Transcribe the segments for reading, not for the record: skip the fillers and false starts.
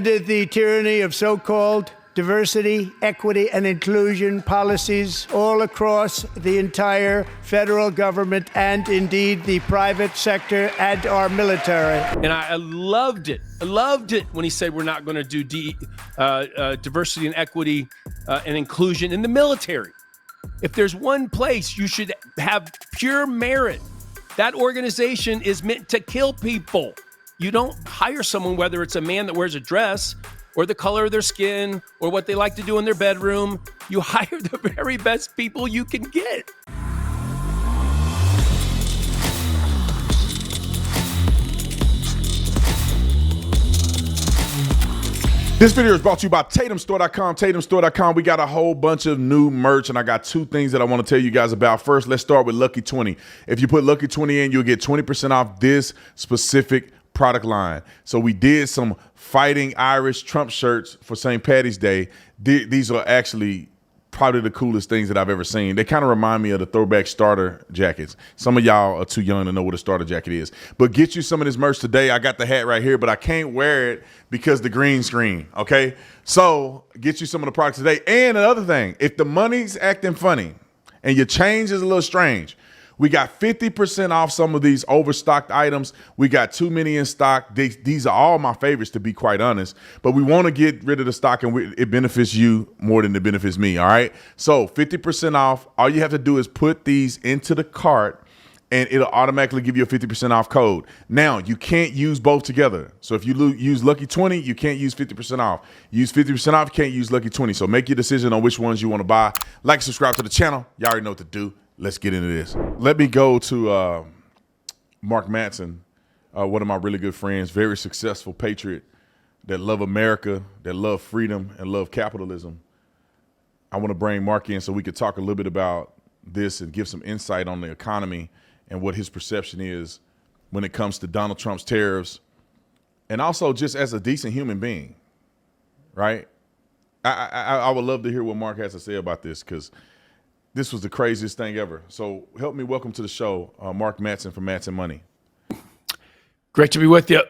Under the tyranny of so-called diversity, equity, and inclusion policies all across the entire federal government and indeed the private sector and our military. And I loved it. I loved it when he said we're not going to do diversity and equity and inclusion in the military. If there's one place you should have pure merit, that organization is meant to kill people. You don't hire someone, whether it's a man that wears a dress or the color of their skin or what they like to do in their bedroom. You hire the very best people you can get. This video is brought to you by TatumStore.com. TatumStore.com. We got a whole bunch of new merch, and I got two things that I want to tell you guys about. First, let's start with Lucky 20. If you put Lucky 20 in, you'll get 20% off this specific product line. So we did some Fighting Irish Trump shirts for St. Patty's Day. These are actually probably the coolest things that I've ever seen. They kind of remind me of the throwback starter jackets. Some of y'all are too young to know what a starter jacket is. But get you some of this merch today. I got the hat right here, but I can't wear it because the green screen, okay? So get you some of the products today. And another thing, if the money's acting funny and your change is a little strange, we got 50% off some of these overstocked items. We got too many in stock. These are all my favorites, to be quite honest. But we want to get rid of the stock, and it benefits you more than it benefits me, all right? So 50% off. All you have to do is put these into the cart, and it'll automatically give you a 50% off code. Now, you can't use both together. So if you use Lucky 20, you can't use 50% off. Use 50% off, you can't use Lucky 20. So make your decision on which ones you want to buy. Like, subscribe to the channel. Y'all already know what to do. Let's get into this. Let me go to Mark Matson, one of my really good friends, very successful patriot that love America, that love freedom, and love capitalism. I want to bring Mark in so we could talk a little bit about this and give some insight on the economy and what his perception is when it comes to Donald Trump's tariffs, and also just as a decent human being, right? I would love to hear what Mark has to say about this, because this was the craziest thing ever. So help me welcome to the show, Mark Matson from Matson Money. Great to be with you.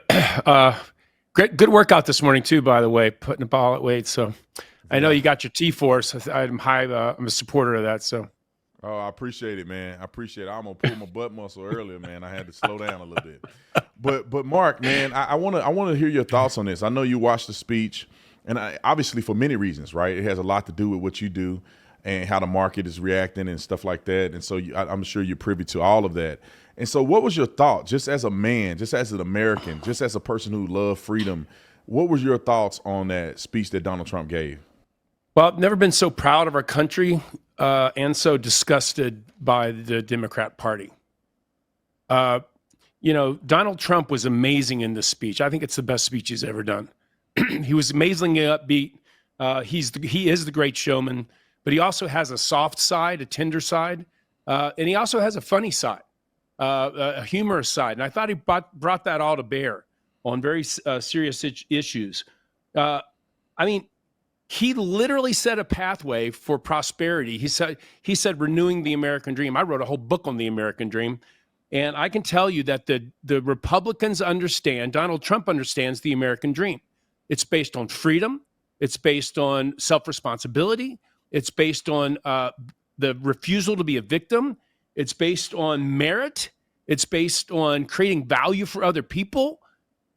Good workout this morning too, by the way, putting the ball at weight. So I know you got your T-Force. I'm a supporter of that. So. Oh, I appreciate it, man. I appreciate it. I'm gonna pull my butt muscle earlier, man. I had to slow down a little bit. But Mark, man, I wanna hear your thoughts on this. I know you watched the speech, and obviously for many reasons, right? It has a lot to do with what you do and how the market is reacting and stuff like that. And so I'm sure you're privy to all of that. And so what was your thought, just as a man, just as an American, just as a person who loved freedom, what was your thoughts on that speech that Donald Trump gave? Well, I've never been so proud of our country and so disgusted by the Democrat Party. Donald Trump was amazing in this speech. I think it's the best speech he's ever done. He was amazingly upbeat. He is the great showman. But he also has a soft side, a tender side, and he also has a funny side, a humorous side. And I thought he brought that all to bear on very serious issues. He literally set a pathway for prosperity. He said renewing the American dream. I wrote a whole book on the American dream. And I can tell you that the Republicans understand, Donald Trump understands the American dream. It's based on freedom. It's based on self-responsibility. It's based on the refusal to be a victim. It's based on merit. It's based on creating value for other people.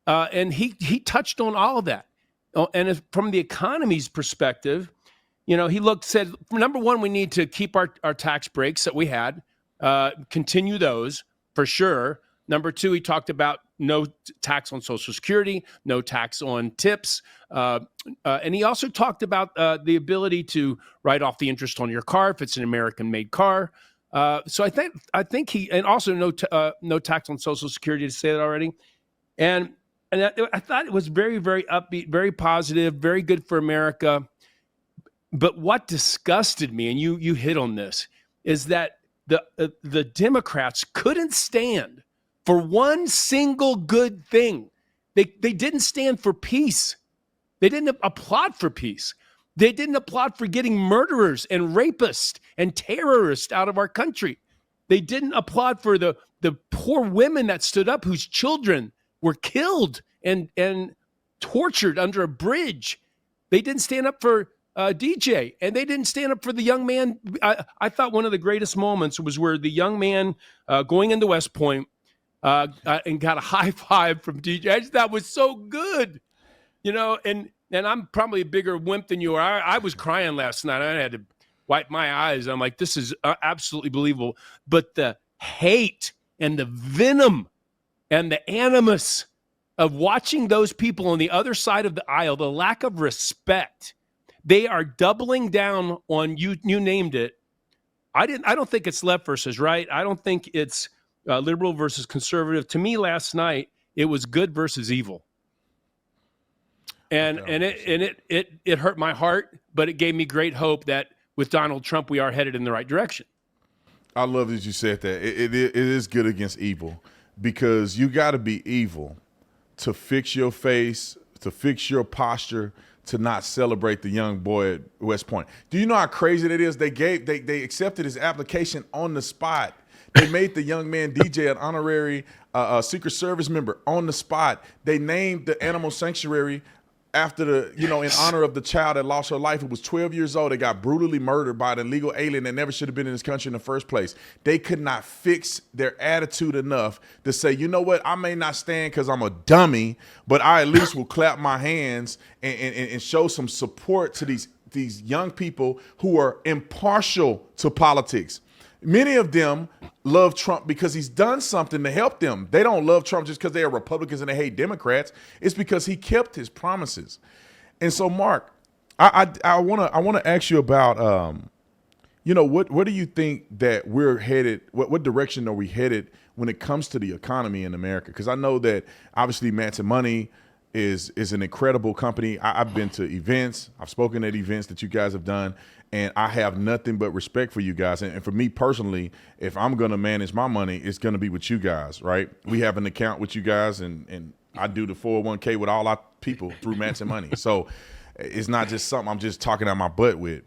And he touched on all of that. And from the economy's perspective, he said, number one, we need to keep our tax breaks that we had, continue those for sure. Number two, he talked about no tax on Social Security, no tax on tips. And he also talked about the ability to write off the interest on your car if it's an American-made car. So I think he, and also no tax on Social Security, to say that already. And I thought it was very, very upbeat, very positive, very good for America. But what disgusted me, and you hit on this, is that the Democrats couldn't stand for one single good thing. They didn't stand for peace. They didn't applaud for peace. They didn't applaud for getting murderers and rapists and terrorists out of our country. They didn't applaud for the poor women that stood up whose children were killed and tortured under a bridge. They didn't stand up for DJ, and they didn't stand up for the young man. I thought one of the greatest moments was where the young man going into West Point and got a high five from DJ. That was so good, and I'm probably a bigger wimp than you are. I was crying last night. I had to wipe my eyes. I'm like, this is absolutely believable. But the hate and the venom and the animus of watching those people on the other side of the aisle, the lack of respect, they are doubling down on you. You named it. I don't think it's left versus right. I don't think it's liberal versus conservative. To me, last night it was good versus evil, and it hurt my heart, but it gave me great hope that with Donald Trump we are headed in the right direction. I love that you said that. It is good against evil, because you got to be evil to fix your face, to fix your posture, to not celebrate the young boy at West Point. Do you know how crazy that is? They accepted his application on the spot. They made the young man DJ an honorary Secret Service member on the spot. They named the animal sanctuary after in honor of the child that lost her life. It was 12 years old. They got brutally murdered by an illegal alien that never should have been in this country in the first place. They could not fix their attitude enough to say, you know what, I may not stand because I'm a dummy, but I at least will clap my hands and show some support to these young people who are impartial to politics. Many of them love Trump because he's done something to help them. They don't love Trump just because they are Republicans and they hate Democrats. It's because he kept his promises. And so, Mark, I want to ask you about, what do you think that we're headed? What direction are we headed when it comes to the economy in America? Because I know that obviously Matson Money is an incredible company. I've been to events. I've spoken at events that you guys have done. And I have nothing but respect for you guys. And for me personally, if I'm going to manage my money, it's going to be with you guys, right? We have an account with you guys, and I do the 401k with all our people through Matson Money. So it's not just something I'm just talking out my butt with.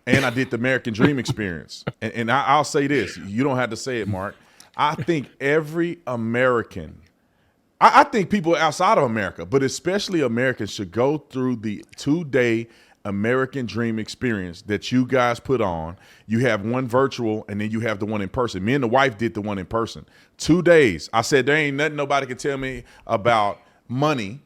And I did the American Dream experience. And I'll say this. You don't have to say it, Mark. I think every American, I think people outside of America, but especially Americans, should go through the 2-day American Dream experience that you guys put on. You have one virtual and then you have the one in person. Me and the wife did the one in person. 2 days. I said, there ain't nothing nobody can tell me about money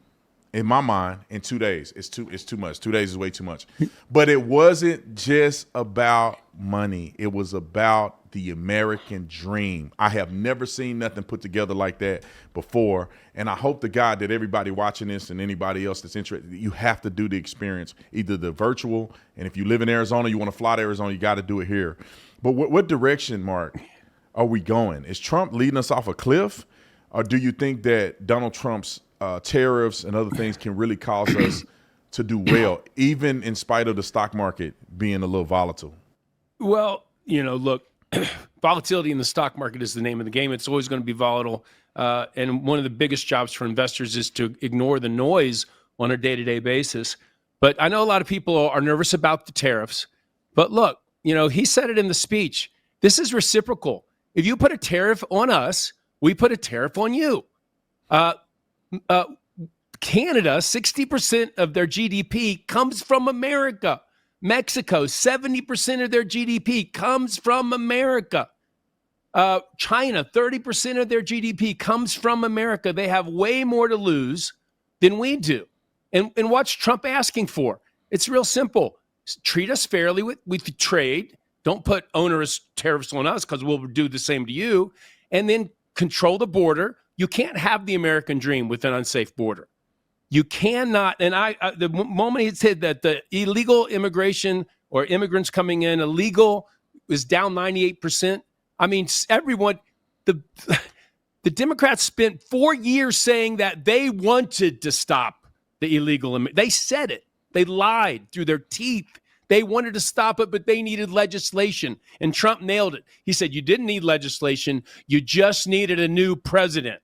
in my mind in 2 days. It's too much. 2 days is way too much. But it wasn't just about money. It was about the American dream. I have never seen nothing put together like that before. And I hope to God that everybody watching this and anybody else that's interested, you have to do the experience, either the virtual, and if you live in Arizona, you want to fly to Arizona, you got to do it here. But what direction, Mark, are we going? Is Trump leading us off a cliff? Or do you think that Donald Trump's tariffs and other things can really cause us to do well, even in spite of the stock market being a little volatile? Well, look, volatility in the stock market is the name of the game. It's always going to be volatile. And one of the biggest jobs for investors is to ignore the noise on a day-to-day basis. But I know a lot of people are nervous about the tariffs. But look, he said it in the speech. This is reciprocal. If you put a tariff on us, we put a tariff on you. Canada, 60% of their GDP comes from America. Mexico, 70% of their GDP comes from America. China, 30% of their GDP comes from America. They have way more to lose than we do. And what's Trump asking for? It's real simple. Treat us fairly with trade. Don't put onerous tariffs on us because we'll do the same to you. And then control the border. You can't have the American dream with an unsafe border. You cannot, and the moment he said that the illegal immigration or immigrants coming in illegal is down 98%. I mean, everyone, the Democrats spent 4 years saying that they wanted to stop the illegal. They said it. They lied through their teeth. They wanted to stop it, but they needed legislation. And Trump nailed it. He said, you didn't need legislation. You just needed a new president.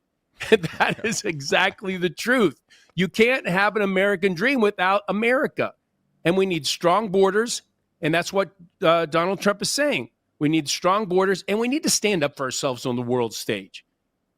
And that is exactly the truth. You can't have an American dream without America. And we need strong borders. And that's what Donald Trump is saying. We need strong borders, and we need to stand up for ourselves on the world stage.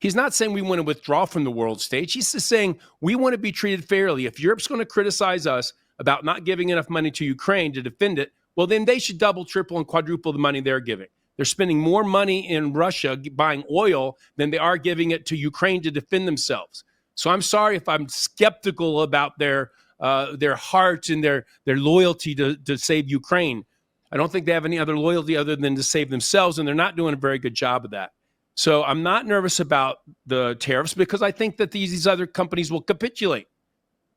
He's not saying we want to withdraw from the world stage. He's just saying we want to be treated fairly. If Europe's going to criticize us about not giving enough money to Ukraine to defend it, well, then they should double, triple, and quadruple the money they're giving. They're spending more money in Russia buying oil than they are giving it to Ukraine to defend themselves. So I'm sorry if I'm skeptical about their heart and their loyalty to save Ukraine. I don't think they have any other loyalty other than to save themselves, and they're not doing a very good job of that. So I'm not nervous about the tariffs because I think that these other companies will capitulate.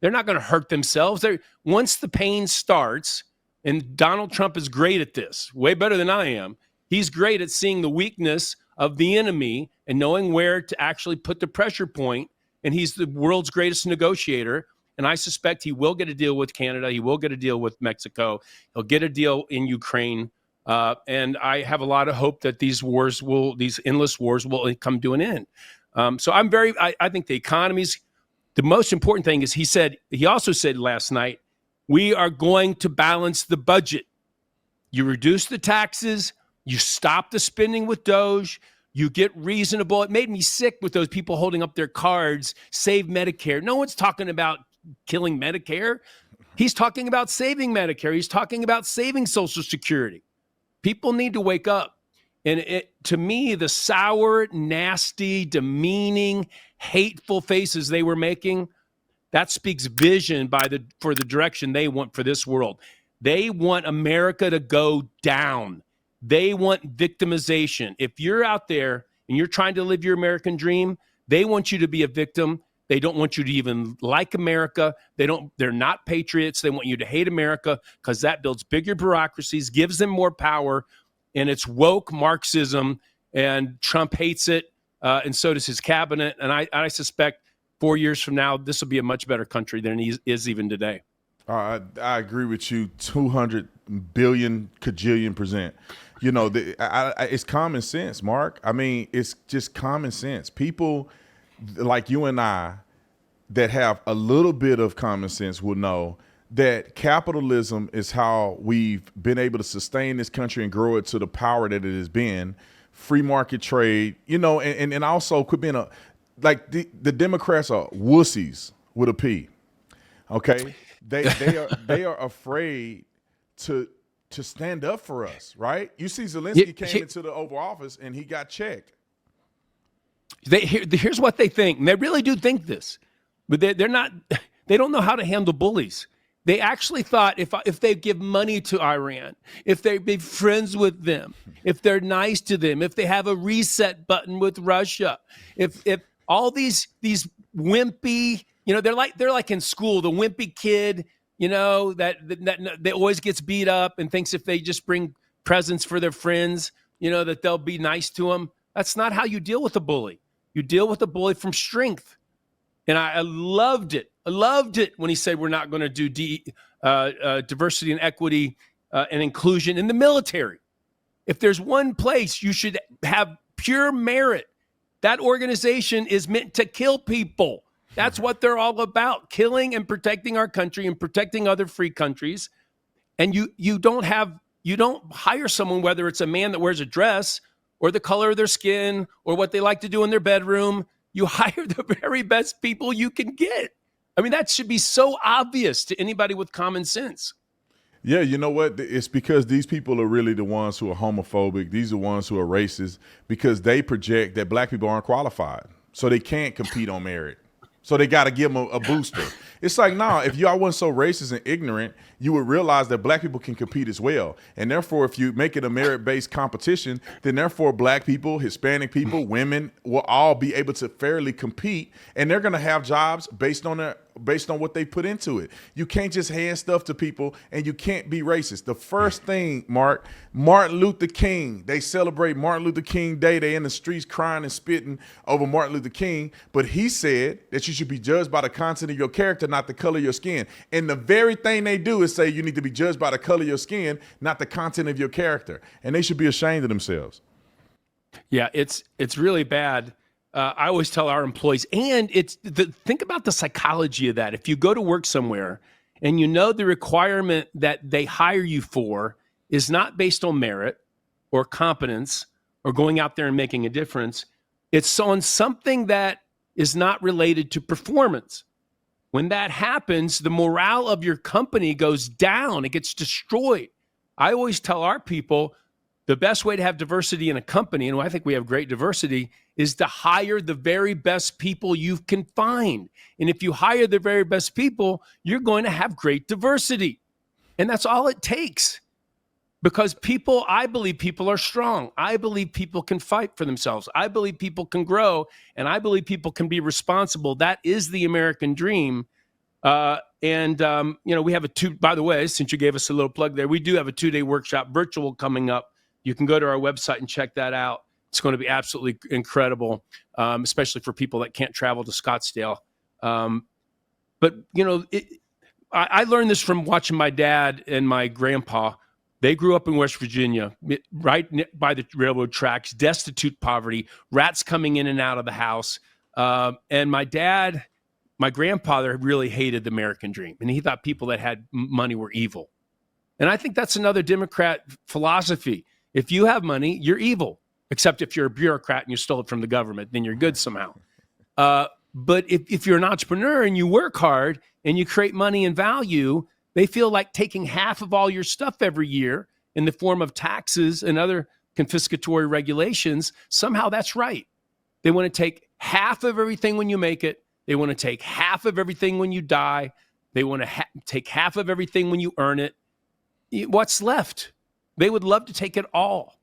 They're not going to hurt themselves. Once the pain starts, and Donald Trump is great at this, way better than I am. He's great at seeing the weakness of the enemy and knowing where to actually put the pressure point. And he's the world's greatest negotiator. And I suspect he will get a deal with Canada. He will get a deal with Mexico. He'll get a deal in Ukraine. And I have a lot of hope that these endless wars will come to an end. So I think the economy's, the most important thing is he also said last night, we are going to balance the budget. You reduce the taxes, you stop the spending with Doge, you get reasonable. It made me sick with those people holding up their cards, save Medicare. No one's talking about killing Medicare. He's talking about saving Medicare. He's talking about saving Social Security. People need to wake up. And to me, the sour, nasty, demeaning, hateful faces they were making, that speaks vision for the direction they want for this world. They want America to go down. They want victimization. If you're out there and you're trying to live your American dream, they want you to be a victim. They don't want you to even like America. They're not patriots. They want you to hate America because that builds bigger bureaucracies, gives them more power, and it's woke Marxism, and Trump hates it, and so does his cabinet. And I suspect 4 years from now, this will be a much better country than he is even today. I agree with you 200 billion kajillion percent. You know, it's common sense, Mark. I mean, it's just common sense. People like you and I that have a little bit of common sense will know that capitalism is how we've been able to sustain this country and grow it to the power that it has been. Free market trade, you know, and also could be the Democrats are wussies with a P. Okay, they are afraid to stand up for us, right? You see, Zelensky came into the Oval Office and he got checked. Here's what they think, and they really do think this, but they're not. They don't know how to handle bullies. They actually thought if they give money to Iran, if they be friends with them, if they're nice to them, if they have a reset button with Russia, if all these wimpy, you know, they're like in school, the wimpy kid, you know, that always gets beat up and thinks if they just bring presents for their friends, you know, that they'll be nice to them. That's not how you deal with a bully. You deal with a bully from strength. And I loved it. I loved it when he said we're not going to do diversity and equity and inclusion in the military. If there's one place you should have pure merit, that organization is meant to kill people. That's what they're all about, killing and protecting our country and protecting other free countries. And you don't hire someone, whether it's a man that wears a dress or the color of their skin or what they like to do in their bedroom. You hire the very best people you can get. I mean, that should be so obvious to anybody with common sense. Yeah, you know what? It's because these people are really the ones who are homophobic. These are the ones who are racist because they project that black people aren't qualified. So they can't compete on merit. So they got to give them a booster. It's like, nah, if y'all weren't so racist and ignorant, you would realize that black people can compete as well. And therefore, if you make it a merit-based competition, then therefore black people, Hispanic people, women will all be able to fairly compete. And they're going to have jobs based on what they put into it. You can't just hand stuff to people, and you can't be racist. The first thing, Mark, Martin Luther King, they celebrate Martin Luther King Day. They in the streets crying and spitting over Martin Luther King. But he said that you should be judged by the content of your character, not the color of your skin. And the very thing they do is say you need to be judged by the color of your skin, not the content of your character. And they should be ashamed of themselves. Yeah, it's really bad. I always tell our employees, and think about the psychology of that. If you go to work somewhere and you know the requirement that they hire you for is not based on merit or competence or going out there and making a difference, It's on something that is not related to performance. When that happens, the morale of your company goes down. It gets destroyed. I always tell our people the best way to have diversity in a company, and I think we have great diversity, is to hire the very best people you can find. And if you hire the very best people, you're going to have great diversity. And that's all it takes. Because I believe people are strong. I believe people can fight for themselves. I believe people can grow, and I believe people can be responsible. That is the American dream. We have by the way, since you gave us a little plug there, we do have a 2-day workshop virtual coming up. You can go to our website and check that out. It's going to be absolutely incredible, especially for people that can't travel to Scottsdale. But I learned this from watching my dad and my grandpa. They grew up in West Virginia, right by the railroad tracks, destitute poverty, rats coming in and out of the house. And my grandfather really hated the American dream, and he thought people that had money were evil. And I think that's another Democrat philosophy. If you have money, you're evil, except if you're a bureaucrat and you stole it from the government, then you're good somehow. But if you're an entrepreneur and you work hard and you create money and value, they feel like taking half of all your stuff every year in the form of taxes and other confiscatory regulations. Somehow that's right. They want to take half of everything when you make it. They want to take half of everything when you die. They want to take half of everything when you earn it. What's left? They would love to take it all.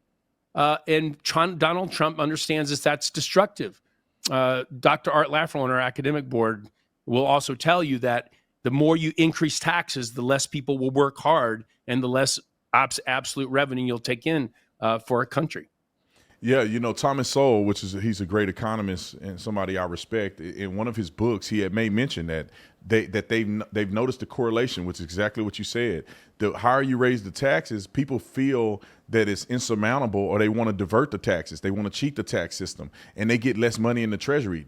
And Donald Trump understands that's destructive. Dr. Art Laffer on our academic board will also tell you that the more you increase taxes, the less people will work hard and the less absolute revenue you'll take in for a country. Yeah, Thomas Sowell, he's a great economist and somebody I respect. In one of his books, he had made mention that they've noticed the correlation, which is exactly what you said. The higher you raise the taxes, people feel that it's insurmountable, or they want to divert the taxes. They want to cheat the tax system, and they get less money in the treasury.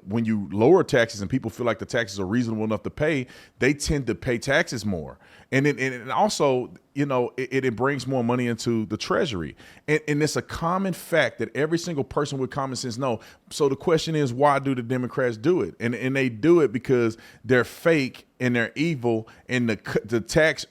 When you lower taxes and people feel like the taxes are reasonable enough to pay, they tend to pay taxes more. And also, it brings more money into the treasury. And it's a common fact that every single person with common sense knows. So the question is, why do the Democrats do it? And they do it because they're fake and they're evil, and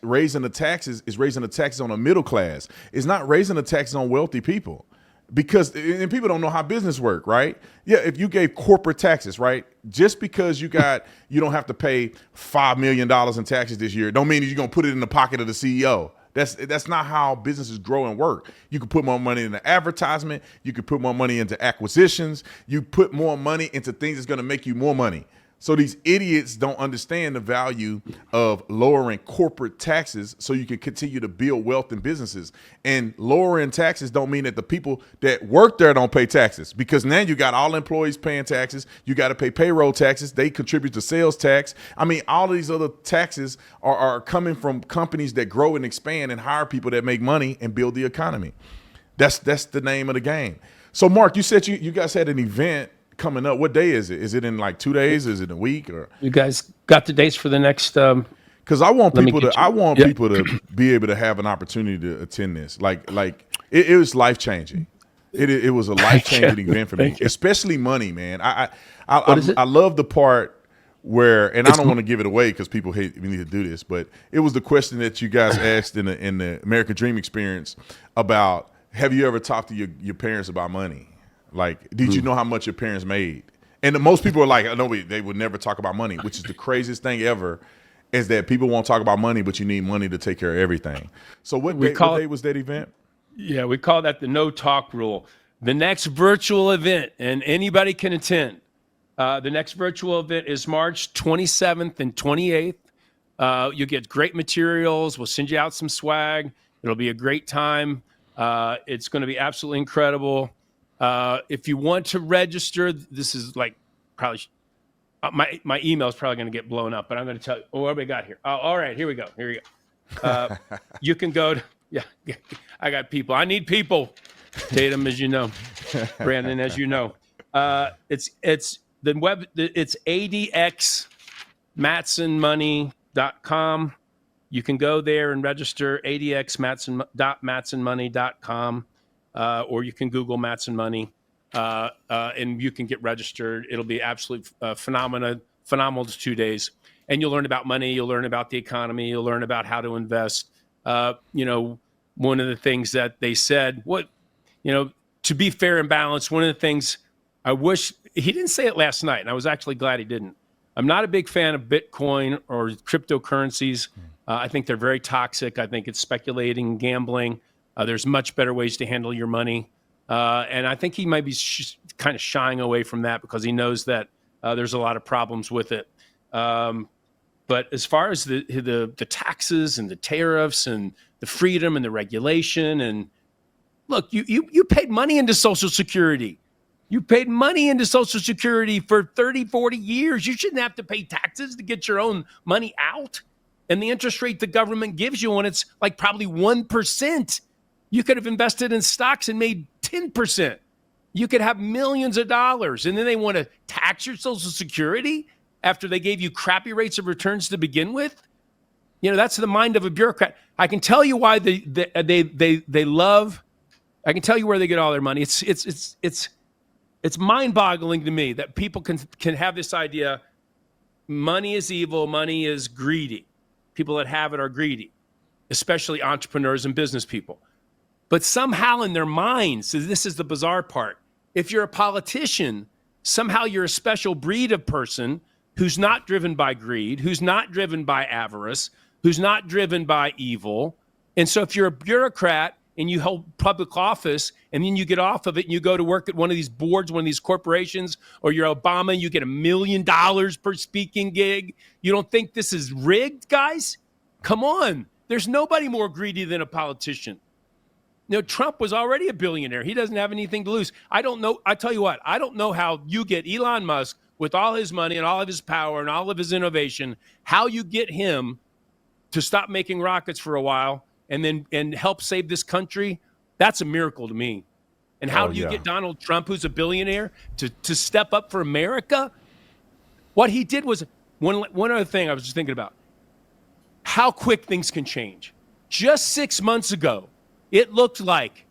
raising the taxes is raising the taxes on a middle class. It's not raising the taxes on wealthy people, and people don't know how business work, right? Yeah, if you gave corporate taxes, right, just because you don't have to pay $5 million in taxes this year, don't mean that you're gonna put it in the pocket of the CEO. That's not how businesses grow and work. You can put more money into advertisement. You can put more money into acquisitions. You put more money into things that's gonna make you more money. So these idiots don't understand the value of lowering corporate taxes so you can continue to build wealth in businesses. And lowering taxes don't mean that the people that work there don't pay taxes, because now you got all employees paying taxes. You got to pay payroll taxes. They contribute to sales tax. I mean, all of these other taxes are coming from companies that grow and expand and hire people that make money and build the economy. That's the name of the game. So, Mark, you said you guys had an event coming up. What day is it? Is it in like 2 days? Is it a week? Or you guys got the dates for the next? Because I want people to be able to have an opportunity to attend this. Like it was life changing. It was a life changing event for me, especially money, man. I love the part where, and I don't want to give it away because people hate me to do this, but it was the question that you guys asked in the American Dream Experience about, have you ever talked to your parents about money? Like, did you know how much your parents made? And most people are like, no, they would never talk about money, which is the craziest thing ever, is that people won't talk about money, but you need money to take care of everything. So what day was that event? Yeah, we call that the no talk rule. The next virtual event, and anybody can attend. The next virtual event is March 27th and 28th. You get great materials. We'll send you out some swag. It'll be a great time. It's going to be absolutely incredible. If you want to register, this is like probably my email is probably going to get blown up, but I'm going to tell you. Oh, what do we got here? Oh, all right, here we go. You can go to, I got people. I need people. Tatum, as you know, Brandon, as you know, it's the web. It's adxmatsonmoney.com. You can go there and register, adxmatson.matsonmoney.com. Or you can Google Matson Money. and you can get registered. It'll be absolutely phenomenal 2 days. And you'll learn about money. You'll learn about the economy. You'll learn about how to invest. One of the things that they said, to be fair and balanced, one of the things I wish he didn't say it last night, and I was actually glad he didn't. I'm not a big fan of Bitcoin or cryptocurrencies. I think they're very toxic. I think it's speculating, gambling. There's much better ways to handle your money. And I think he might be kind of shying away from that because he knows that there's a lot of problems with it. But as far as the taxes and the tariffs and the freedom and the regulation, and look, you paid money into Social Security. You paid money into Social Security for 30, 40 years. You shouldn't have to pay taxes to get your own money out. And the interest rate the government gives you when it's like probably 1%, you could have invested in stocks and made 10%. You could have millions of dollars. And then they want to tax your Social Security after they gave you crappy rates of returns to begin with. That's the mind of a bureaucrat. I can tell you why they love. I can tell you where they get all their money. It's mind-boggling to me that people can have this idea. Money is evil. Money is greedy. People that have it are greedy, especially entrepreneurs and business people. But somehow in their minds, so this is the bizarre part, if you're a politician, somehow you're a special breed of person who's not driven by greed, who's not driven by avarice, who's not driven by evil. And so if you're a bureaucrat and you hold public office and then you get off of it and you go to work at one of these boards, one of these corporations, or you're Obama and you get $1 million per speaking gig, you don't think this is rigged, guys? Come on. There's nobody more greedy than a politician. Trump was already a billionaire. He doesn't have anything to lose. I don't know. I tell you what, I don't know how you get Elon Musk with all his money and all of his power and all of his innovation, how you get him to stop making rockets for a while and help save this country. That's a miracle to me. And how do you get Donald Trump, who's a billionaire, to step up for America? What he did was one other thing I was just thinking about. How quick things can change. Just 6 months ago, it looked like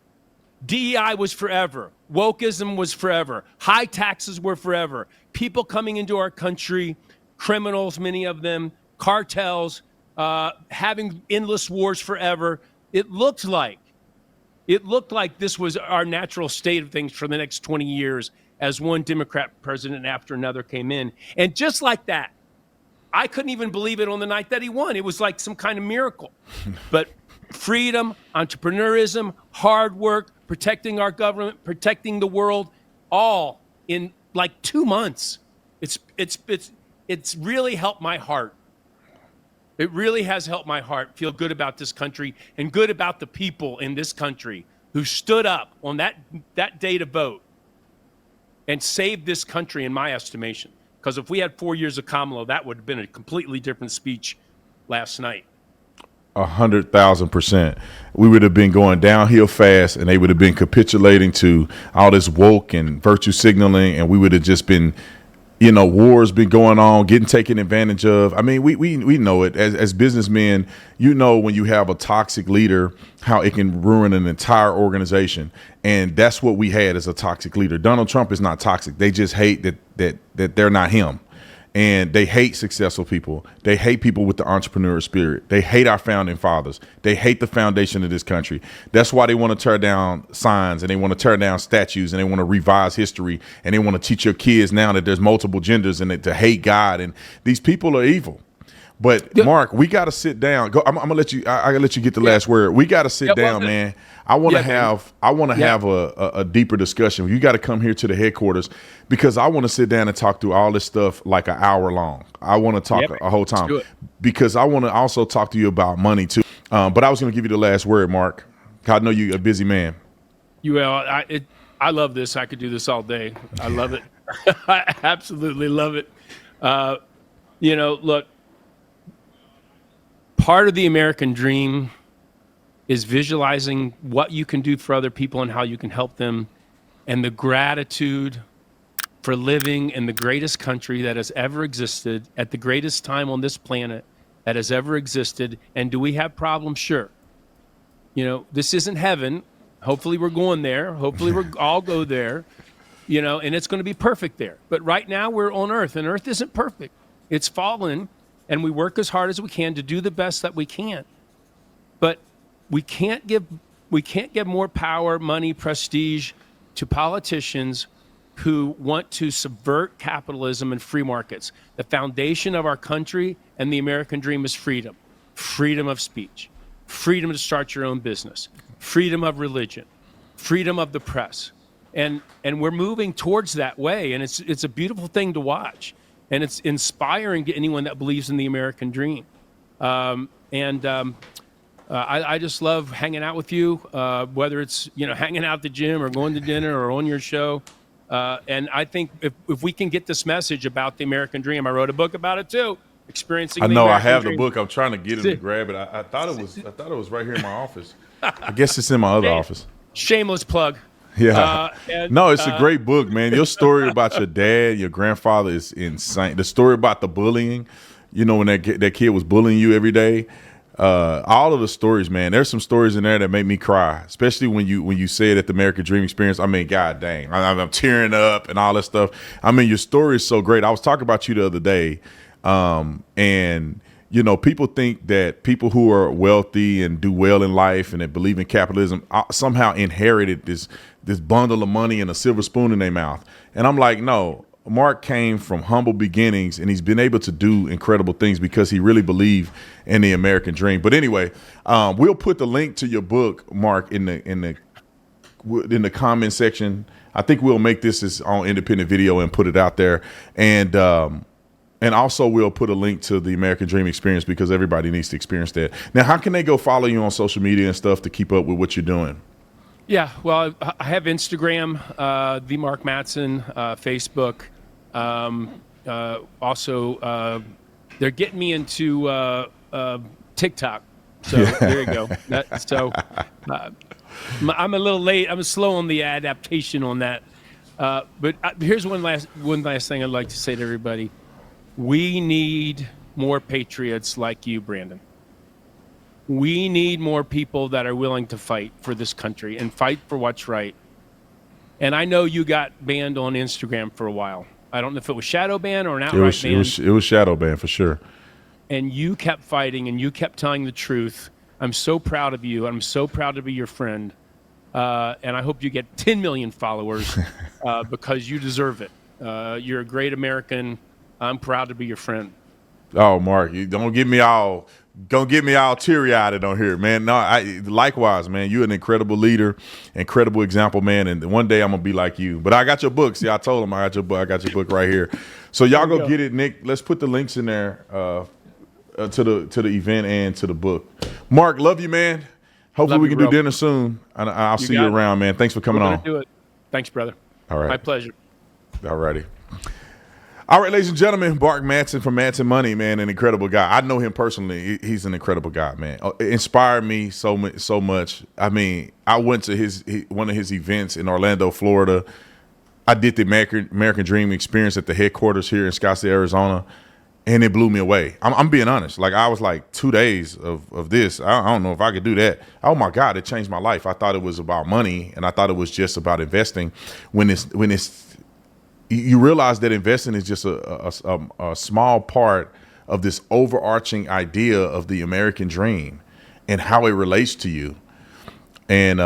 DEI was forever. Wokeism was forever. High taxes were forever. People coming into our country, criminals, many of them, cartels, having endless wars forever. It looked like this was our natural state of things for the next 20 years as one Democrat president after another came in. And just like that, I couldn't even believe it on the night that he won. It was like some kind of miracle. But freedom, entrepreneurism, hard work, protecting our government, protecting the world, all in like 2 months. It's really helped my heart. It really has helped my heart feel good about this country and good about the people in this country who stood up on that day to vote and saved this country, in my estimation. Because if we had 4 years of Kamala, that would have been a completely different speech last night. 100,000%. We would have been going downhill fast, and they would have been capitulating to all this woke and virtue signaling, and we would have just been, wars been going on, getting taken advantage of. I mean, we know it as businessmen. When you have a toxic leader, how it can ruin an entire organization, and that's what we had as a toxic leader. Donald Trump is not toxic. They just hate that they're not him. And they hate successful people. They hate people with the entrepreneur spirit. They hate our founding fathers. They hate the foundation of this country. That's why they want to tear down signs and they want to tear down statues and they want to revise history and they want to teach your kids now that there's multiple genders and to hate God. And these people are evil. But Mark, we got to sit down. I'm gonna let you. I gotta let you get the last word. We got to sit down, man. I want to have a deeper discussion. You got to come here to the headquarters because I want to sit down and talk through all this stuff like an hour long. I want to talk a whole time because I want to also talk to you about money too. But I was going to give you the last word, Mark. I know you're a busy man. I love this. I could do this all day. I love it. I absolutely love it. Look. Part of the American dream is visualizing what you can do for other people and how you can help them, and the gratitude for living in the greatest country that has ever existed at the greatest time on this planet that has ever existed. And do we have problems? Sure. This isn't heaven. Hopefully we're going there. Hopefully we'll all go there. and it's going to be perfect there. But right now we're on Earth, and Earth isn't perfect. It's fallen, and we work as hard as we can to do the best that we can. But we can't give more power, money, prestige to politicians who want to subvert capitalism and free markets. The foundation of our country and the American dream is freedom. Freedom of speech, freedom to start your own business, freedom of religion, freedom of the press. And we're moving towards that way, and it's a beautiful thing to watch. And it's inspiring to anyone that believes in the American dream. I just love hanging out with you, whether it's hanging out at the gym or going to dinner or on your show. And I think if we can get this message about the American dream, I wrote a book about it too. Experiencing. I the know American I have dream. the book. I'm trying to get him to grab it. I thought it was right here in my office. I guess it's in my other office. Shameless plug. Yeah. No, it's a great book, man. Your story about your dad, your grandfather is insane. The story about the bullying, when that kid was bullying you every day. All of the stories, man. There's some stories in there that make me cry, especially when you say it at the American Dream Experience. I mean, God dang, I'm tearing up and all that stuff. I mean, your story is so great. I was talking about you the other day, and people think that people who are wealthy and do well in life and that believe in capitalism somehow inherited this bundle of money and a silver spoon in their mouth. And I'm like, no. Mark came from humble beginnings, and he's been able to do incredible things because he really believed in the American dream. But anyway, we'll put the link to your book, Mark, in the comment section. I think we'll make this as on independent video and put it out there, and also we'll put a link to the American Dream Experience because everybody needs to experience that. Now, how can they go follow you on social media and stuff to keep up with what you're doing? Yeah, well, I have Instagram, the Mark Matson, Facebook. Also, they're getting me into TikTok. So there you go. I'm a little late. I'm slow on the adaptation on that. But here's one last thing I'd like to say to everybody. We need more patriots like you, Brandon. We need more people that are willing to fight for this country and fight for what's right. And I know you got banned on Instagram for a while. I don't know if it was shadow ban or an outright ban. It was shadow ban for sure. And you kept fighting and you kept telling the truth. I'm so proud of you. I'm so proud to be your friend. And I hope you get 10 million followers because you deserve it. You're a great American. I'm proud to be your friend. Oh, Mark, you don't get me all teary-eyed on here, man. No, likewise, man. You're an incredible leader, incredible example, man. And one day I'm gonna be like you. But I got your book. See, I told him I got your book. I got your book right here. So y'all go get it, Nick. Let's put the links in there to the event and to the book. Mark, love you, man. Hopefully we can do dinner soon. And I'll see you around, man. Thanks for coming on. Do it. Thanks, brother. All right. My pleasure. All righty. All right, ladies and gentlemen, Mark Matson from Matson Money, man, an incredible guy. I know him personally. He's an incredible guy, man. It inspired me so much. I mean, I went to one of his events in Orlando, Florida. I did the American Dream Experience at the headquarters here in Scottsdale, Arizona, and it blew me away. I'm being honest. Like, I was like 2 days of this. I don't know if I could do that. Oh my God, it changed my life. I thought it was about money, and I thought it was just about investing. When it's you realize that investing is just a small part of this overarching idea of the American dream and how it relates to you. And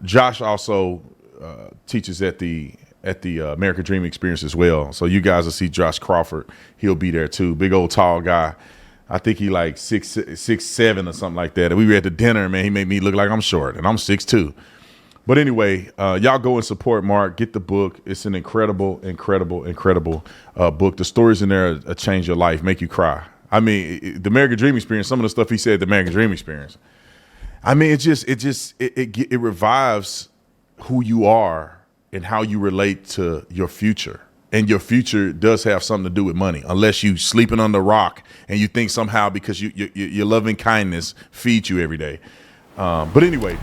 Josh also teaches at the American Dream Experience as well. So you guys will see Josh Crawford. He'll be there too. Big old tall guy. I think he like 6'7" or something like that. And we were at the dinner, man. He made me look like I'm short, and I'm 6'2". But anyway, y'all go and support Mark. Get the book. It's an incredible book. The stories in there change your life, make you cry. I mean, the American Dream Experience, some of the stuff he said, the American Dream Experience. I mean, it revives who you are and how you relate to your future. And your future does have something to do with money, unless you sleeping on the rock and you think somehow because your loving kindness feeds you every day. But anyway,